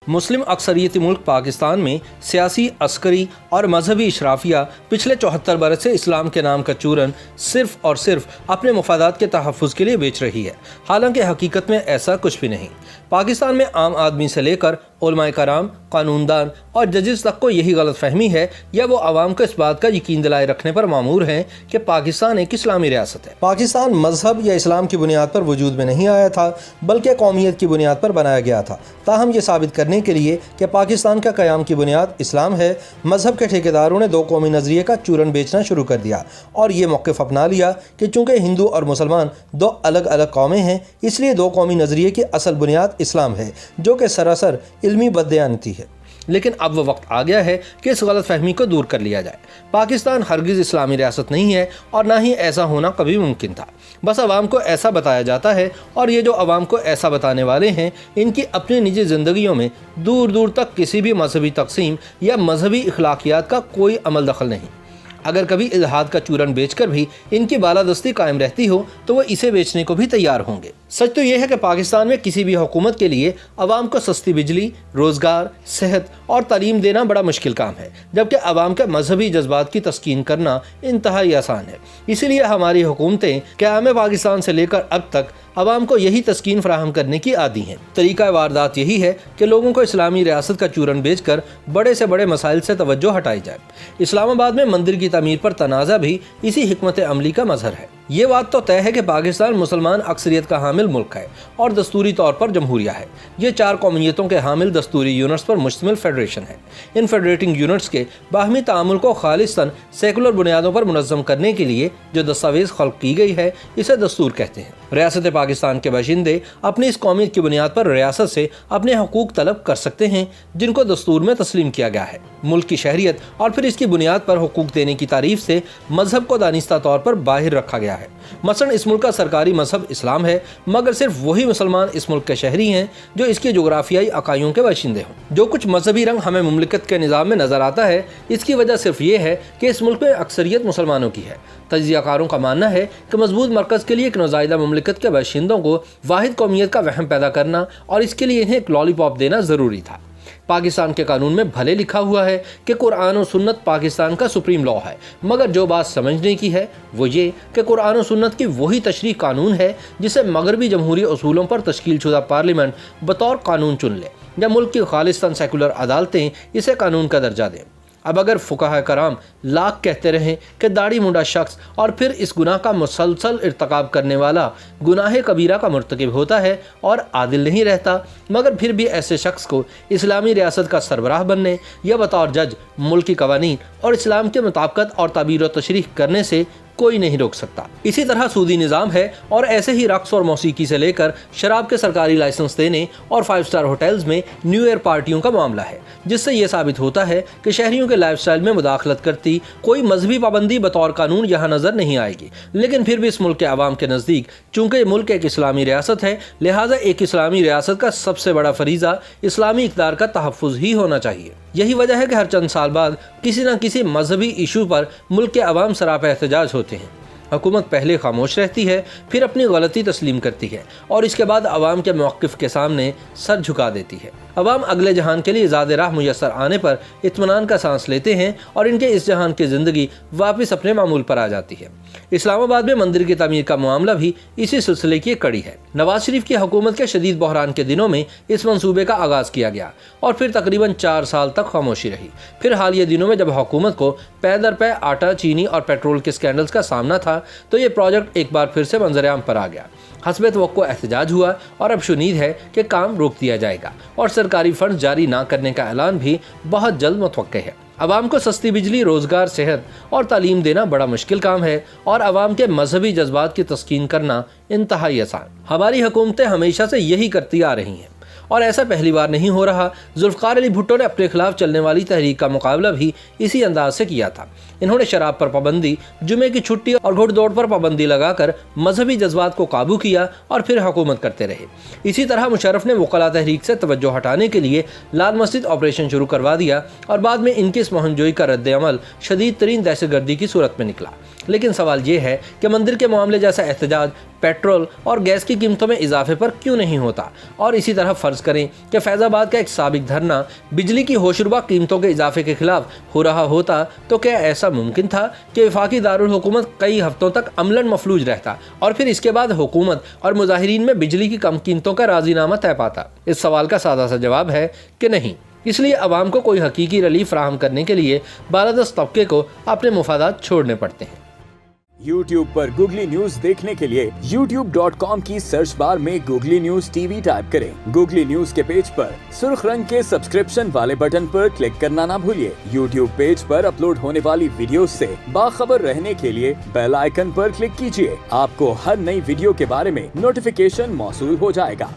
मुस्लिम अक्सरियती मुल्क पाकिस्तान में सियासी, अस्करी और मजहबी इशराफिया पिछले 74 बरस से इस्लाम के नाम का चूरन सिर्फ और सिर्फ अपने मफादात के तहफ़्फ़ुज़ के लिए बेच रही है। हालांकि हकीकत में ऐसा कुछ भी नहीं। पाकिस्तान में आम आदमी से लेकर उलमाए कराम, कानूनदान और जजेस तक को यही गलत फहमी है या वो आवाम को इस बात का यकीन दिलाए रखने पर मामूर हैं कि पाकिस्तान एक इस्लामी रियासत है। पाकिस्तान मजहब या इस्लाम की बुनियाद पर वजूद में नहीं आया था, बल्कि कौमियत की बुनियाद पर बनाया गया था। ताहम ये साबित करने के लिए कि पाकिस्तान का क़याम की बुनियाद इस्लाम है, मजहब के ठेकेदारों ने दो कौमी नज़रिए का चूरन बेचना शुरू कर दिया और ये मौक़िफ़ अपना लिया कि चूँकि हिंदू और मुसलमान दो अलग अलग कौमें हैं, इसलिए दो कौमी नज़रिए की असल बुनियाद इस्लाम है, जो कि सरासर इल्मी बददयानती है। लेकिन अब वो वक्त आ गया है कि इस गलत फहमी को दूर कर लिया जाए। पाकिस्तान हरगिज़ इस्लामी रियासत नहीं है और ना ही ऐसा होना कभी मुमकिन था। बस आवाम को ऐसा बताया जाता है और ये जो आवाम को ऐसा बताने वाले हैं, इनकी अपनी निजी ज़िंदगियों में दूर दूर तक किसी भी मजहबी तक़सीम या मजहबी अखलाकियात का कोई अमल दखल नहीं। अगर कभी इल्हाद का चूरन बेचकर भी इनकी बालादस्ती कायम रहती हो तो वो इसे बेचने को भी तैयार होंगे। सच तो यह है कि पाकिस्तान में किसी भी हुकूमत के लिए आवाम को सस्ती बिजली, रोज़गार, सेहत और तालीम देना बड़ा मुश्किल काम है, जबकि आवाम के मजहबी जज्बात की तस्कीन करना इंतहाई आसान है। इसीलिए हमारी हुकूमतें क़याम पाकिस्तान से लेकर अब तक आवाम को यही तस्कीन फराहम करने की आदी हैं। तरीका वारदात यही है कि लोगों को इस्लामी रियासत का चूरन बेचकर बड़े से बड़े मसाइल से तवज्जो हटाई जाए। इस्लामाबाद में मंदिर की तमीर पर तनाज़ा भी इसी हिकमत अमली का मजहर है। ये बात तो तय है कि पाकिस्तान मुसलमान अक्सरियत का हामिल मुल्क है और दस्तूरी तौर पर जमहूरिया है। ये चार कौमियतों के हामिल दस्तूरी यूनिट्स पर मुश्तमिल फेडरेशन है। इन फेडरेटिंग यूनिट्स के बाहमी तामुल को खालिस्तन सेकुलर बुनियादों पर मुनज़्ज़म करने के लिए जो दस्तावेज़ खल्क़ की गई है, इसे दस्तूर कहते हैं। रियासत पाकिस्तान के बाशिंदे अपनी इस कौमियत की बुनियाद पर रियासत से अपने हकूक़ तलब कर सकते हैं, जिनको दस्तूर में तस्लीम किया गया है। मुल्क की शहरियत और फिर इसकी बुनियाद पर हकूक़ देने की तारीफ से मजहब को दानिस्ता तौर पर बाहर रखा गया है। मसलन इस मुल्क का सरकारी मजहब इस्लाम है, मगर सिर्फ वही मुसलमान इस मुल्क के शहरी हैं जो इसके जोग्राफियाई अकाइयों के बाशिंदे हों। जो कुछ मजहबी रंग हमें मुमलिकत के निज़ाम में नज़र आता है, इसकी वजह सिर्फ ये है कि इस मुल्क में अक्सरियत मुसलमानों की है। तज्ज़ियाकारों का मानना है कि मजबूत मरकज़ के लिए एक नौज़ायदा मुमलिकत के बाशिंदों को वाहिद कौमियत का वहम पैदा करना और इसके लिए इन्हें एक लॉलीपॉप देना ज़रूरी था। पाकिस्तान के कानून में भले लिखा हुआ है कि कुरान और सुन्नत पाकिस्तान का सुप्रीम लॉ है, मगर जो बात समझने की है वो ये कि कुरान और सुन्नत की वही तशरीह कानून है जिसे मगरबी जमहूरी असूलों पर तश्कील शुदा पार्लियामेंट बतौर कानून चुन ले या मुल्क की खालिस्तान सेकुलर अदालतें इसे कानून का दर्जा दें। अब अगर फुकाहा कराम लाख कहते रहें कि दाढ़ी मुंडा शख्स और फिर इस गुनाह का मुसलसल इर्तकाब करने वाला गुनाह कबीरा का मुर्तकिब होता है और आदिल नहीं रहता, मगर फिर भी ऐसे शख्स को इस्लामी रियासत का सरबराह बनने या बतौर जज मुल्की कवानीन और इस्लाम के मुताबिकत और ताबीर व तशरीह करने से कोई नहीं रोक सकता। इसी तरह सूदी निज़ाम है और ऐसे ही रक्स और मौसीकी से लेकर शराब के सरकारी लाइसेंस देने और 5 स्टार होटल्स में न्यू ईयर पार्टियों का मामला है, जिससे ये साबित होता है कि शहरियों के लाइफस्टाइल में मुदाखलत करती कोई मजहबी पाबंदी बतौर कानून यहाँ नज़र नहीं आएगी। लेकिन फिर भी इस मुल्क के आवाम के नज़दीक चूँकि मुल्क एक इस्लामी रियासत है, लिहाजा एक इस्लामी रियासत का सबसे बड़ा फरीज़ा इस्लामी इक़्तिदार का तहफ़्फ़ुज़ ही होना चाहिए। यही वजह है कि हर चंद साल बाद किसी न किसी मजहबी इशू पर मुल्क के अवाम सरापा एहतजाज होते हैं। हुकूमत पहले खामोश रहती है, फिर अपनी गलती तस्लीम करती है और इसके बाद अवाम के मौक़िफ़ के सामने सर झुका देती है। अवाम अगले जहान के लिए ज़्यादा राह मुयस्सर आने पर इत्मीनान का सांस लेते हैं और इनके इस जहान की ज़िंदगी वापस अपने मामूल पर आ जाती है। इस्लामाबाद में मंदिर की तमीर का मामला भी इसी सिलसिले की एक कड़ी है। नवाज शरीफ की हुकूमत के शदीद बहरान के दिनों में इस मंसूबे का आगाज़ किया गया और फिर तकरीबन 4 साल तक खामोशी रही। फिर हालिया दिनों में जब हुकूमत को पै दर पै आटा, चीनी और पेट्रोल के स्कैंडल्स का सामना था, तो ये प्रोजेक्ट एक बार फिर से मंजर-ए-आम पर आ गया। हस्बे तवक्को एहतजाज हुआ और अब शुनीद है कि काम रोक दिया जाएगा और सरकारी फंड जारी ना करने का ऐलान भी बहुत जल्द मुतवक्के है। अवाम को सस्ती बिजली, रोज़गार, सेहत और तालीम देना बड़ा मुश्किल काम है और अवाम के मजहबी जज्बात की तस्कीन करना इंतहाई आसान। हमारी हुकूमतें हमेशा से यही करती आ रही हैं और ऐसा पहली बार नहीं हो रहा। जुल्फ़िकार अली भुट्टो ने अपने खिलाफ चलने वाली तहरीक का मुकाबला भी इसी अंदाज से किया था। इन्होंने शराब पर पाबंदी, जुमे की छुट्टी और घुड़दौड़ पर पाबंदी लगाकर मजहबी जज्बात को काबू किया और फिर हुकूमत करते रहे। इसी तरह मुशर्रफ ने वकला तहरीक से तवज्जो हटाने के लिए लाल मस्जिद ऑपरेशन शुरू करवा दिया और बाद में इनकी इस मुहिम जोई का रद्द अमल शदीद तरीन दहशतगर्दी की सूरत में निकला। لیکن سوال یہ ہے کہ مندر کے معاملے جیسا احتجاج پیٹرول اور گیس کی قیمتوں میں اضافے پر کیوں نہیں ہوتا؟ اور اسی طرح فرض کریں کہ فیض آباد کا ایک سابق دھرنا بجلی کی ہوشربا قیمتوں کے اضافے کے خلاف ہو رہا ہوتا تو کیا ایسا ممکن تھا کہ وفاقی دارالحکومت کئی ہفتوں تک عملاً مفلوج رہتا اور پھر اس کے بعد حکومت اور مظاہرین میں بجلی کی کم قیمتوں کا راضی نامہ طے پاتا؟ اس سوال کا سادہ سا جواب ہے کہ نہیں۔ اس لیے عوام کو کوئی حقیقی ریلیف فراہم کرنے کے لیے بالادست طبقے کو اپنے مفادات چھوڑنے پڑتے ہیں۔ YouTube پر گوگلی نیوز دیکھنے کے لیے youtube.com کی سرچ بار میں googly news T V type کریں۔ گوگلی نیوز کے پیج پر سرخ رنگ کے سبسکرپشن والے بٹن پر کلک کرنا نہ بھولیے۔ YouTube پیج پر اپلوڈ ہونے والی ویڈیوز سے باخبر رہنے کے لیے بیل آئیکن پر کلک کیجیے۔ آپ کو ہر نئی ویڈیو کے بارے میں نوٹیفیکیشن موصول ہو جائے گا۔